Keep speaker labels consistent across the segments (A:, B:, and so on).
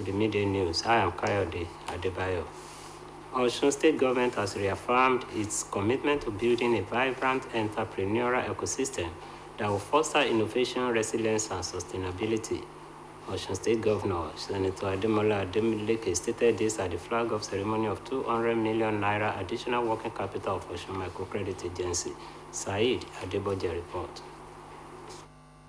A: to the midday news. I am Kayode Adebayo. Osun State Government has reaffirmed its commitment to building a vibrant entrepreneurial ecosystem that will foster innovation, resilience, and sustainability. Osun State Governor Senator Adeleke stated this at the flag-off ceremony of 200 million naira additional working capital of Osun Microcredit Agency. Said Adeboje report.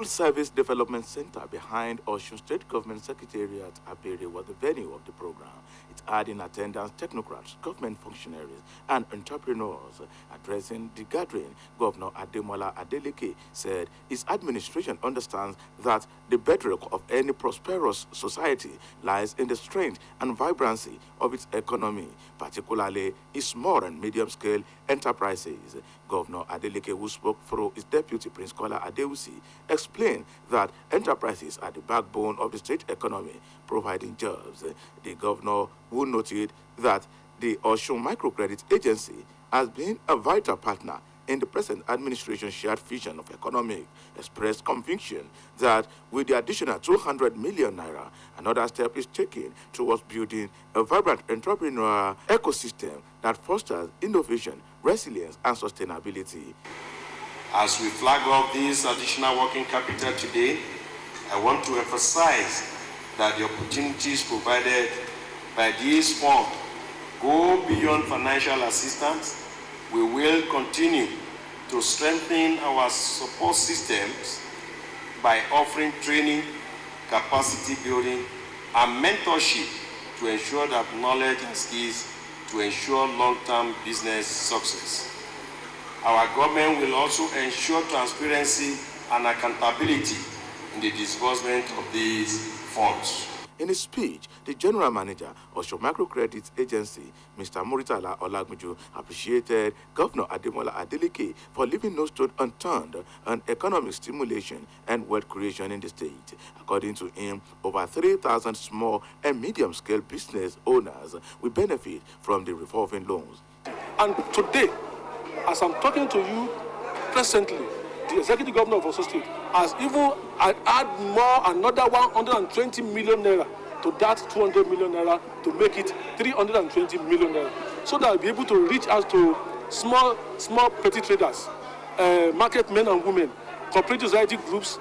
B: Service Development Center behind Osun State Government Secretariat Abere was the venue of the program. It had in attendance technocrats, government functionaries, and entrepreneurs. Addressing the gathering, Governor Adeleke said his administration understands that the bedrock of any prosperous society lies in the strength and vibrancy of its economy, particularly its small and medium-scale enterprises. Governor Adeleke, who spoke through his deputy Prince Kola Adeusi, explained that enterprises are the backbone of the state economy, providing jobs. The governor, who noted that the Osun Microcredit Agency has been a vital partner in the present administration's shared vision of economic, expressed conviction that with the additional 200 million naira, another step is taken towards building a vibrant entrepreneurial ecosystem that fosters innovation, resilience, and sustainability.
C: As we flag off this additional working capital today, I want to emphasize that the opportunities provided by this fund go beyond financial assistance. We will continue to strengthen our support systems by offering training, capacity building, and mentorship to ensure that knowledge and skills to ensure long-term business success. Our government will also ensure transparency and accountability in the disbursement of these funds.
B: In his speech, the General Manager of Osun Microcredit Agency, Mr. Muritala Olagmuju, appreciated Governor Adeleke for leaving no stone unturned on economic stimulation and wealth creation in the state. According to him, over 3,000 small and medium-scale business owners will benefit from the revolving loans.
D: And today, as I'm talking to you presently, the Executive Governor of Osun State has even add more, another 120 million naira to that 200 million naira to make it 320 million naira, so that we'll be able to reach out to small petty traders, market men and women, cooperative society groups,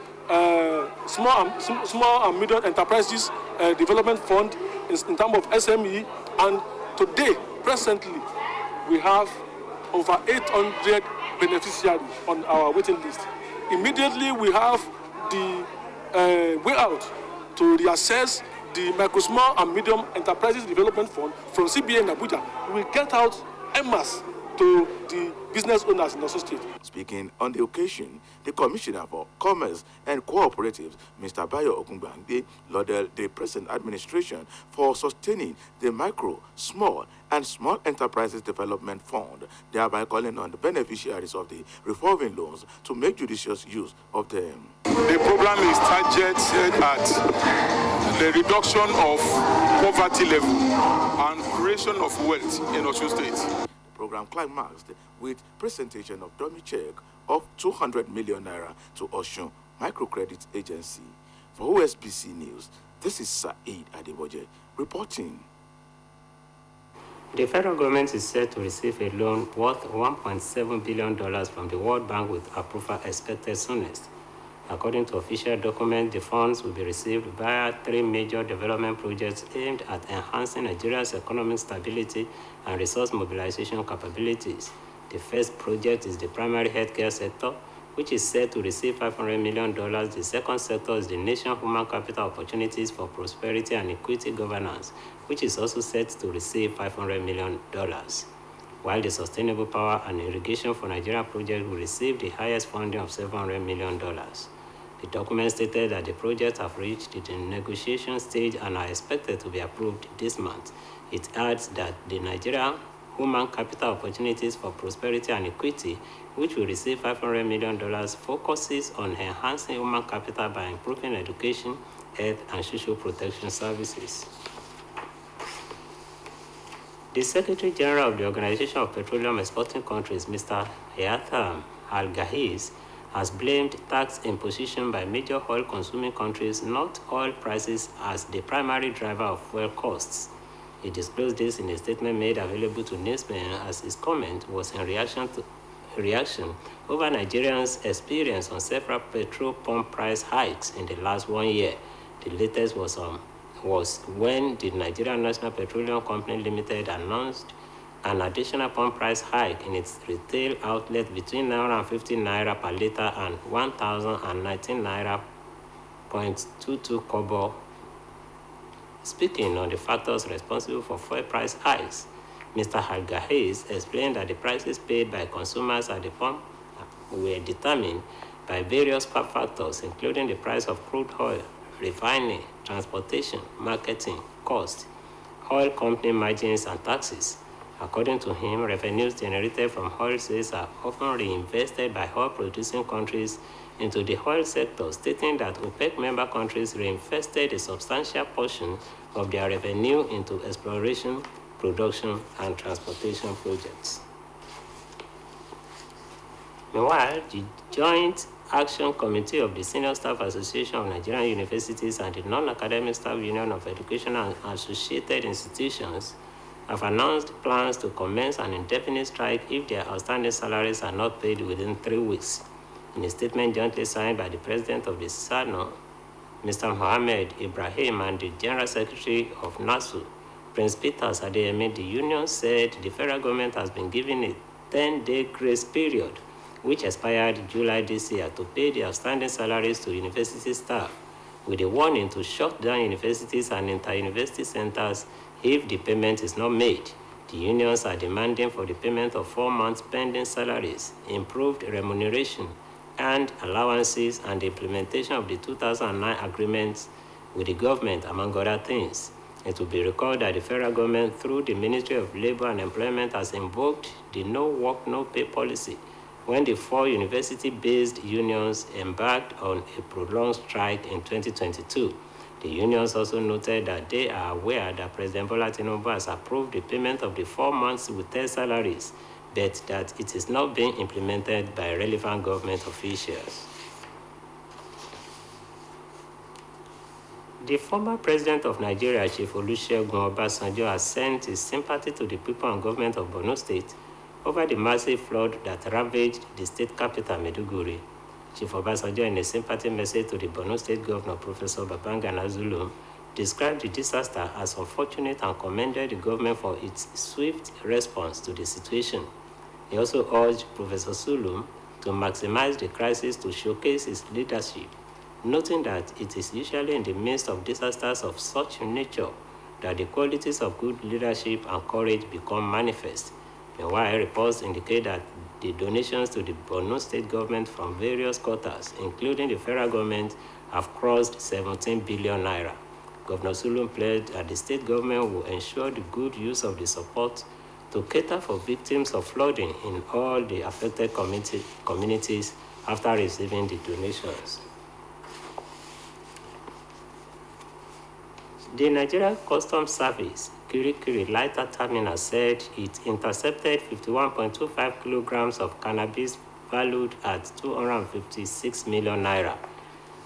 D: small and medium enterprises development fund in terms of SME. And today, presently, we have over 800 beneficiaries on our waiting list. Immediately, we have the way out to reassess the micro, small and medium enterprises development fund from CBA in Abuja. We will get out EMAS to the business owners in Osun State.
B: Speaking on the occasion, the Commissioner for Commerce and Cooperatives, Mr. Bayo Okungbangbe, lauded the present administration for sustaining the micro, small, and small enterprises development fund, thereby calling on the beneficiaries of the revolving loans to make judicious use of them.
E: The program is targeted at the reduction of poverty level and creation of wealth in Osun State.
B: The program climaxed with presentation of dummy check of 200 million naira to Osun Microcredit Agency. For OSBC News, this is Said Adeboje reporting.
A: The federal government is set to receive a loan worth $1.7 billion from the World Bank with approval expected soonest. According to official documents, the funds will be received via 3 major development projects aimed at enhancing Nigeria's economic stability and resource mobilization capabilities. The first project is the primary healthcare sector, which is set to receive $500 million. The second sector is the Nation Human Capital Opportunities for Prosperity and Equity Governance, which is also set to receive $500 million, while the Sustainable Power and Irrigation for Nigeria project will receive the highest funding of $700 million. The document stated that the projects have reached the negotiation stage and are expected to be approved this month. It adds that the Nigeria Human Capital Opportunities for Prosperity and Equity, which will receive $500 million, focuses on enhancing human capital by improving education, health, and social protection services. The Secretary General of the Organization of Petroleum Exporting Countries, Mr. Haitham Al-Ghazi, has blamed tax imposition by major oil-consuming countries, not oil prices, as the primary driver of fuel costs. He disclosed this in a statement made available to newsmen, as his comment was in reaction over Nigerians' experience on several petrol pump price hikes in the last 1 year. The latest was when the Nigerian National Petroleum Company Limited announced an additional pump price hike in its retail outlet between Naira per litre and 1,019 Naira 0.22 kobo. Speaking on the factors responsible for fuel price hikes, Mr. Hayes explained that the prices paid by consumers at the pump were determined by various factors, including the price of crude oil, refining, transportation, marketing, cost, oil company margins, and taxes. According to him, revenues generated from oil sales are often reinvested by oil-producing countries into the oil sector, stating that OPEC member countries reinvested a substantial portion of their revenue into exploration, production, and transportation projects. Meanwhile, the Joint Action Committee of the Senior Staff Association of Nigerian Universities and the Non-Academic Staff Union of Education and Associated Institutions have announced plans to commence an indefinite strike if their outstanding salaries are not paid within 3 weeks. In a statement jointly signed by the President of the SANO, Mr. Mohammed Ibrahim, and the General Secretary of NASU, Prince Peters Adeyemi, the union said the federal government has been given a 10-day grace period, which expired July this year, to pay the outstanding salaries to university staff, with a warning to shut down universities and inter-university centers if the payment is not made. The unions are demanding for the payment of 4 months pending salaries, improved remuneration and allowances, and the implementation of the 2009 agreements with the government, among other things. It will be recalled that the federal government, through the Ministry of Labor and Employment, has invoked the no work, no pay policy when the 4 university-based unions embarked on a prolonged strike in 2022. The unions also noted that they are aware that President Bola Tinubu has approved the payment of the 4 months with their salaries, but that it is not being implemented by relevant government officials. The former president of Nigeria, Chief Olusegun Obasanjo, has sent his sympathy to the people and government of Borno State over the massive flood that ravaged the state capital, Maiduguri. Chief Obasanjo, in a sympathy message to the Borno State Governor, Professor Babangana Zulum, described the disaster as unfortunate and commended the government for its swift response to the situation. He also urged Professor Zulum to maximize the crisis to showcase his leadership, noting that it is usually in the midst of disasters of such nature that the qualities of good leadership and courage become manifest. Meanwhile, reports indicate that the donations to the Borno State government from various quarters, including the federal government, have crossed 17 billion naira. Governor Zulum pledged that the state government will ensure the good use of the support to cater for victims of flooding in all the affected communities after receiving the donations. The Nigerian Customs Service Kirikiri Lighter Terminal said it intercepted 51.25 kilograms of cannabis valued at 256 million naira.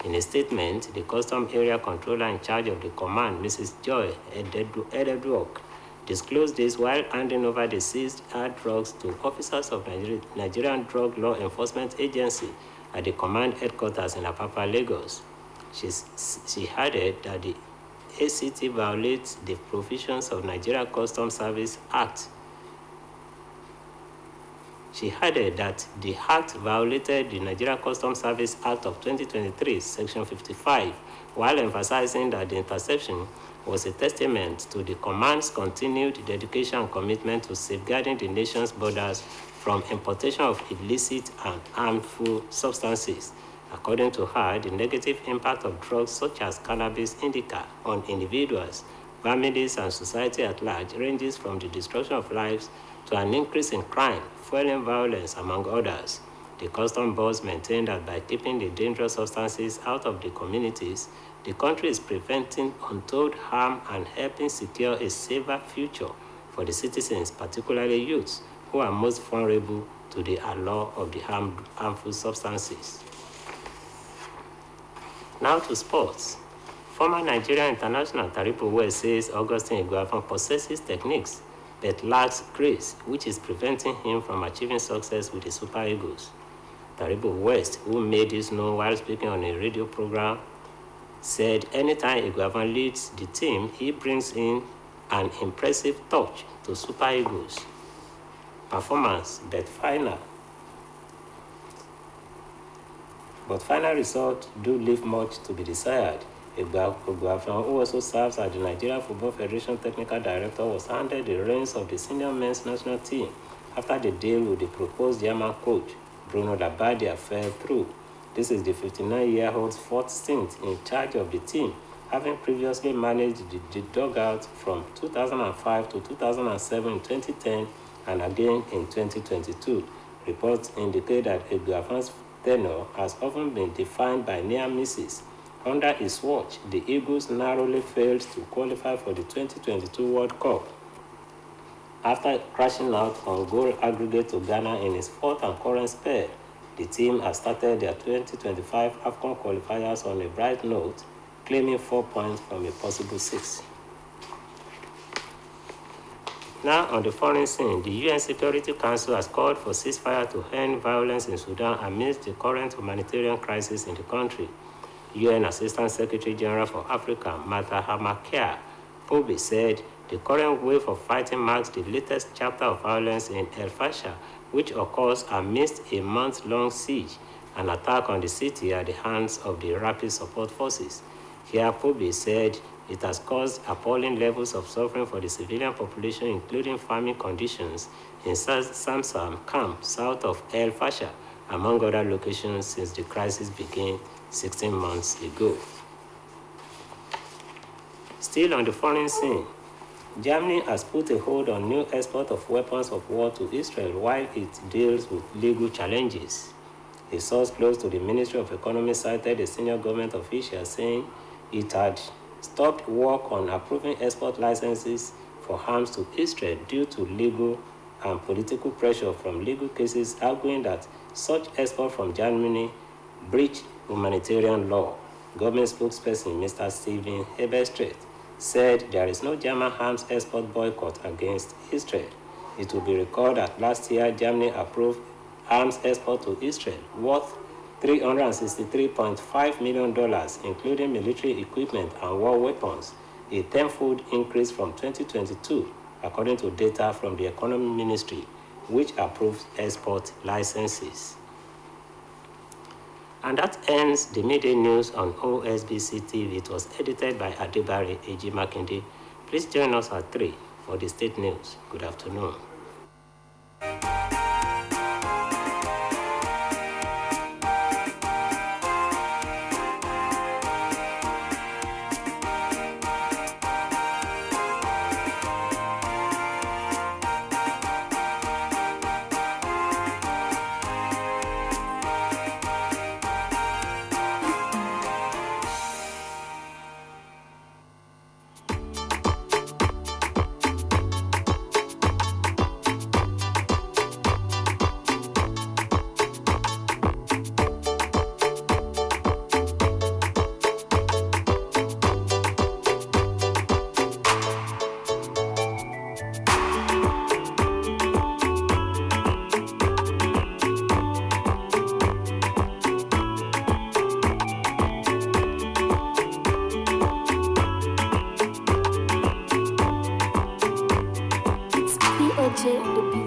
A: In a statement, the Custom Area Controller in charge of the command, Mrs. Joy Ededuok, disclosed this while handing over the seized hard drugs to officers of Nigerian Drug Law Enforcement Agency at the command headquarters in Apapa, Lagos. She added that the ACT violates the provisions of Nigeria Customs Service Act. She added that the act violated the Nigeria Customs Service Act of 2023, Section 55, while emphasizing that the interception was a testament to the command's continued dedication and commitment to safeguarding the nation's borders from importation of illicit and harmful substances. According to her, the negative impact of drugs such as cannabis indica on individuals, families, and society at large ranges from the destruction of lives to an increase in crime, fueling violence, among others. The custom boss maintained that by keeping the dangerous substances out of the communities, the country is preventing untold harm and helping secure a safer future for the citizens, particularly youths, who are most vulnerable to the allure of the harmful substances. Now to sports. Former Nigerian international Taribo West says Augustine Iguafon possesses techniques but lacks grace, which is preventing him from achieving success with the Super Eagles. Taribo West, who made this known while speaking on a radio program, said anytime Iguafon leads the team, he brings in an impressive touch to Super Eagles' performance, but final results do leave much to be desired. Iguafon, who also serves as the Nigeria Football Federation Technical Director, was handed the reins of the senior men's national team after the deal with the proposed German coach, Bruno Labbadia, fell through. This is the 59-year-old's fourth stint in charge of the team, having previously managed the dugout from 2005 to 2007 in 2010 and again in 2022. Reports indicate that Iguafon's tenure has often been defined by near misses. Under his watch, the Eagles narrowly failed to qualify for the 2022 World Cup after crashing out on goal aggregate to Ghana in its fourth and current spell. The team has started their 2025 AFCON qualifiers on a bright note, claiming 4 points from a possible 6. Now on the foreign scene, the UN Security Council has called for ceasefire to end violence in Sudan amidst the current humanitarian crisis in the country. UN Assistant Secretary General for Africa, Martha Hamakia Pobe, said the current wave of fighting marks the latest chapter of violence in El Fasher, which occurs amidst a month-long siege, an attack on the city at the hands of the Rapid Support Forces. Here, Pobe said it has caused appalling levels of suffering for the civilian population, including farming conditions in Samsam camp south of El Fasher, among other locations since the crisis began 16 months ago. Still on the foreign scene, Germany has put a hold on new export of weapons of war to Israel while it deals with legal challenges. A source close to the Ministry of Economy cited a senior government official saying it had stopped work on approving export licenses for arms to Israel due to legal and political pressure from legal cases arguing that such export from Germany breached humanitarian law. Government spokesperson Mr. Steven Heberstreit said there is no German arms export boycott against Israel. It will be recalled that last year Germany approved arms export to Israel worth $363.5 million, including military equipment and war weapons, a tenfold increase from 2022, according to data from the Economy Ministry, which approves export licenses. And that ends the midday news on OSBC TV. It was edited by Adebare A.G. Makinde. Please join us at 3 for the state news. Good afternoon.
F: OJ on the beat.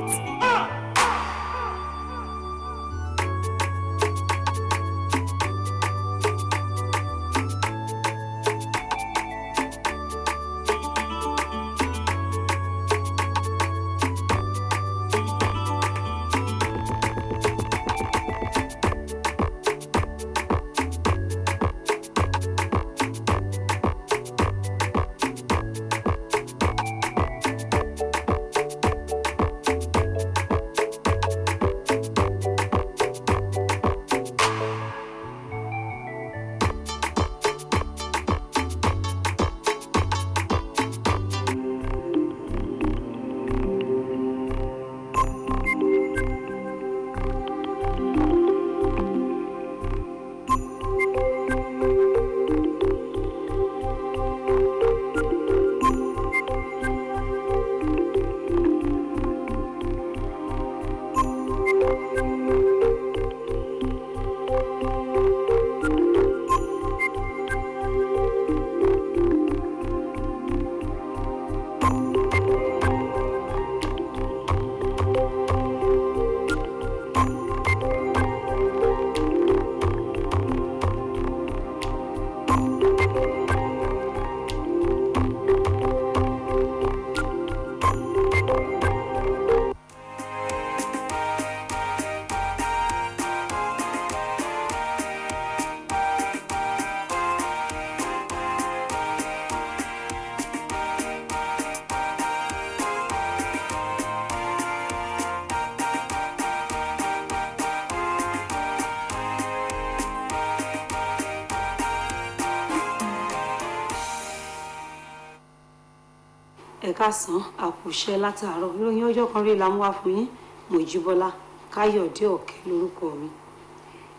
F: ẹ̀ka sàn àkùṣẹ́ látàárọ̀ ìròyìn ọjọ́ kan rí la mú wá fún yín Mojíbọ́lá Káyọ̀dé Ọ̀kẹ́ lórúkọ mi.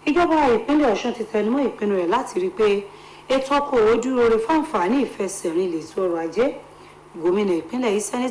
F: Ìjọba ìpínlẹ̀ Ọ̀ṣun ti tẹnumọ́ ìpinnu rẹ̀ láti rí i pé ètò ọkọ̀ òwò dúró re fún àǹfààní ìfẹsẹ̀rinlẹ̀ ètò ọrọ̀ ajé. Gómìnà ìpínlẹ̀ yìí